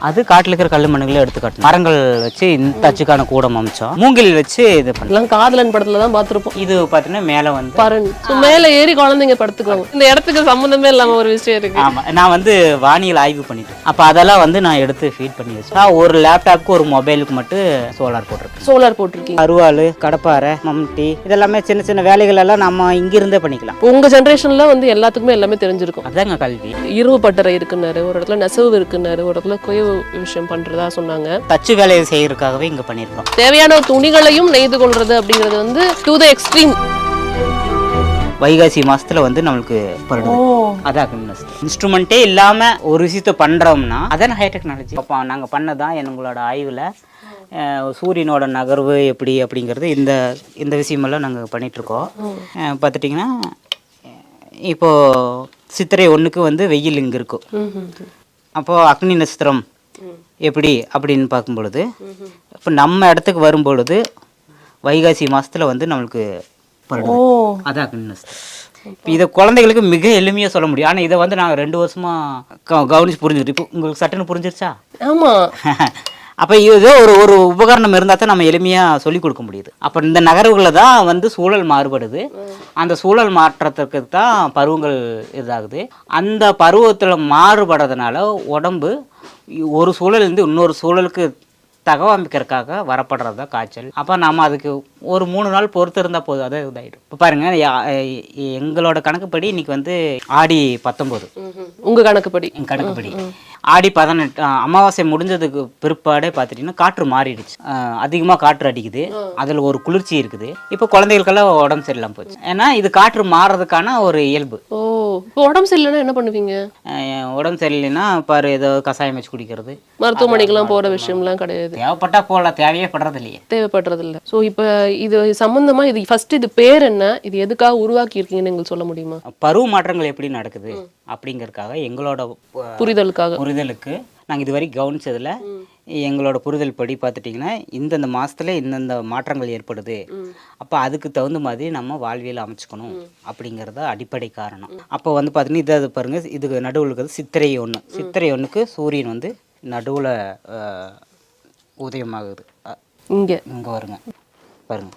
அது காட்டில் இருக்கிற கல் மண்ணுகளை எடுத்து காட்டணும். மரங்கள் வச்சு இந்த அச்சுக்கான கூடம் அமைச்சோம். மூங்கில் வச்சு இது பண்ணலாம். காதலன் படத்துல தான் பார்த்துருப்போம். இது பார்த்தீங்கன்னா மேலே வந்து பாருங்க, மேலே ஏறி குழந்தைங்க படுத்துக்குவாங்க. இந்த இடத்துக்கு சம்மந்தமே இல்லாம ஒரு விஷயம் இருக்கு. ஆமா, நான் வந்து வானியல் ஆய்வு பண்ணிட்டேன். அப்போ அதெல்லாம் வந்து நான் எடுத்து ஃபீட் பண்ணி வச்சேன். ஒரு லேப்டாப்க்கு ஒரு மொபைலுக்கு மட்டும் சோலார் போட்டிருக்கேன். சோலார் போட்டிருக்கீங்க. அருவாள், கடப்பாறை, மம்டி இதெல்லாமே சின்ன சின்ன வேலைகள் எல்லாம் நம்ம இங்கிருந்தே பண்ணிக்கலாம். உங்க ஜென்ரேஷன்ல வந்து எல்லாத்துக்குமே எல்லாமே தெரிஞ்சிருக்கும். அதாங்க கல்வி. இருவு பட்டறை இருக்குன்னாரு, ஒரு இடத்துல நெசவு இருக்குன்னாரு, ஒரு இடத்துல குய விஷயம் பண்றதா சொன்னாங்க. தச்சு வேலையை செய்யறதுக்காகவே இங்க பண்ணிருக்கோம். தேவையான துணிகளையும் நெய்து கொள்றது அப்படிங்கிறது வந்து டு த எக்ஸ்ட்ரீம். வைகாசி மாசத்துல வந்து நம்மளுக்கு அதான் இன்ஸ்ட்ருமெண்ட்டே இல்லாம ஒரு விஷயத்த பண்றோம்னா அதான் ஹை டெக்னாலஜி. அப்போ நாங்க பண்ணதான் எங்களோட ஆய்வுல சூரியனோட நகர்வு எப்படி அப்படிங்கிறது இந்த விஷயமெல்லாம் நாங்கள் பண்ணிகிட்ருக்கோம். பார்த்துட்டிங்கன்னா இப்போது சித்திரை 1க்கு வந்து வெயில் இங்கே இருக்கும். அப்போது அக்னி நட்சத்திரம் எப்படி அப்படின்னு பார்க்கும்பொழுது இப்போ நம்ம இடத்துக்கு வரும்பொழுது வைகாசி மாதத்தில் வந்து நம்மளுக்கு அதான் அக்னி நட்சத்திரம். இப்போ இதை குழந்தைகளுக்கு மிக எளிமையாக சொல்ல முடியும். ஆனால் இதை வந்து நாங்கள் 2 வருஷமாக கவனித்து புரிஞ்சுக்கிட்டு இப்போ உங்களுக்கு சட்டுன்னு புரிஞ்சிருச்சா? ஆமாம். அப்போ ஏதோ ஒரு உபகரணம் இருந்தால் தான் நம்ம எளிமையாக சொல்லிக் கொடுக்க முடியுது. அப்போ இந்த நகர்வுகளை தான் வந்து சூழல் மாறுபடுது. அந்த சூழல் மாற்றத்துக்கு தான் பருவங்கள் இதாகுது. அந்த பருவத்தில் மாறுபடுறதுனால உடம்பு ஒரு சூழலேருந்து இன்னொரு சூழலுக்கு தகவமைக்கிறதுக்காக வரப்படுறது தான் காய்ச்சல். அப்போ நம்ம அதுக்கு ஒரு 3 நாள் பொறுத்து இருந்தால் போதும், அதை இதாகிடும். இப்போ பாருங்கள், எங்களோட கணக்குப்படி இன்னைக்கு வந்து ஆடி 19. உங்கள் கணக்குப்படி? கணக்குப்படி ஆடி 18 அமாவாசை முடிஞ்சதுக்கு பிற்பாடே பார்த்துட்டிங்கன்னா காற்று மாறிடுச்சு. அதிகமாக காற்று அடிக்குது. அதில் ஒரு குளிர்ச்சி இருக்குது. இப்போ குழந்தைகளுக்கெல்லாம் உடம்பு சரியில்லாமல் போச்சு. ஏன்னா இது காற்று மாறுறதுக்கான ஒரு இயல்பு. இப்போ உடம்பு சரியில்லைன்னா என்ன பண்ணுவீங்க? உடம்பு சரியில்லைன்னா பாரு ஏதோ கஷாயம் வச்சு குடிக்கிறது. மருத்துவமனைக்கெல்லாம் போகிற விஷயம்லாம் கிடையாது. தேவைப்பட்டா போகலாம், தேவையே படுறது இல்லையே. தேவைப்படுறது இல்லை. ஸோ இப்போ இது சம்பந்தமா இது ஃபர்ஸ்ட் இது பேர் என்ன, இது எதுக்காக உருவாக்கி இருக்கீங்கன்னு எங்களுக்கு சொல்ல முடியுமா? பருவ மாற்றங்கள் எப்படி நடக்குது அப்படிங்கறதுக்காக எங்களோட புரிதலுக்கு நாங்கள் இதுவரை கவனிச்சதுல எங்களோட புரிதல் படி பார்த்துட்டிங்கன்னா இந்தந்த மாதத்துல இந்தந்த மாற்றங்கள் ஏற்படுது. அப்போ அதுக்கு தகுந்த மாதிரி நம்ம வாழ்வியல் அமைச்சுக்கணும் அப்படிங்கிறத அடிப்படை காரணம். அப்போ வந்து பார்த்தீங்கன்னா இதை பாருங்க, இதுக்கு நடுவில் இருக்கிறது சித்திரை 1. சித்திரை 1க்கு சூரியன் வந்து நடுவில் உதயமாகுது. இங்கே வருங்க பாருங்க.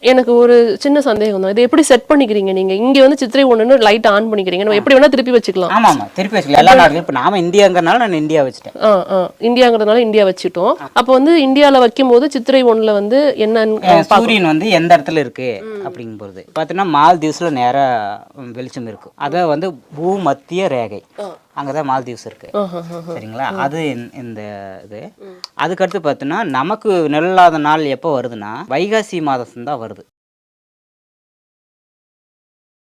எனக்கு ஒரு சின்ன சந்தேகம் தான், இது எப்படி செட் பண்ணிக்கிறீங்க நீங்க? இங்க வந்து சித்திரை 1ன்னு லைட் ஆன் பண்ணிக்கிறீங்க, நம்ம எப்படி வேணா திருப்பி வச்சுக்கலாம். ஆமா ஆமா, திருப்பி வச்சுக்கலாம். எல்லா நாடுகளும் இப்போ நாம இந்தியாங்கிறனால நான் இந்தியா வச்சுட்டேன். இந்தியாங்கிறதுனால இந்தியா வச்சுட்டோம். அப்போ வந்து இந்தியாவில் வைக்கும் போது சித்திரை 1ல வந்து என்ன சூரியன் வந்து எந்த இடத்துல இருக்கு அப்படிங்கும் போது பார்த்தீங்கன்னா மால்தீவ்ஸ்ல நேராக வெளிச்சம் இருக்கு. அதை வந்து பூமத்திய ரேகை, அங்கதான் மால்தீவ்ஸ் இருக்கு. சரிங்களா? அது இந்த இது. அதுக்கடுத்து பார்த்தீங்கன்னா நமக்கு நிழலாத நாள் எப்போ வருதுன்னா வைகாசி மாதம் தான் வருது.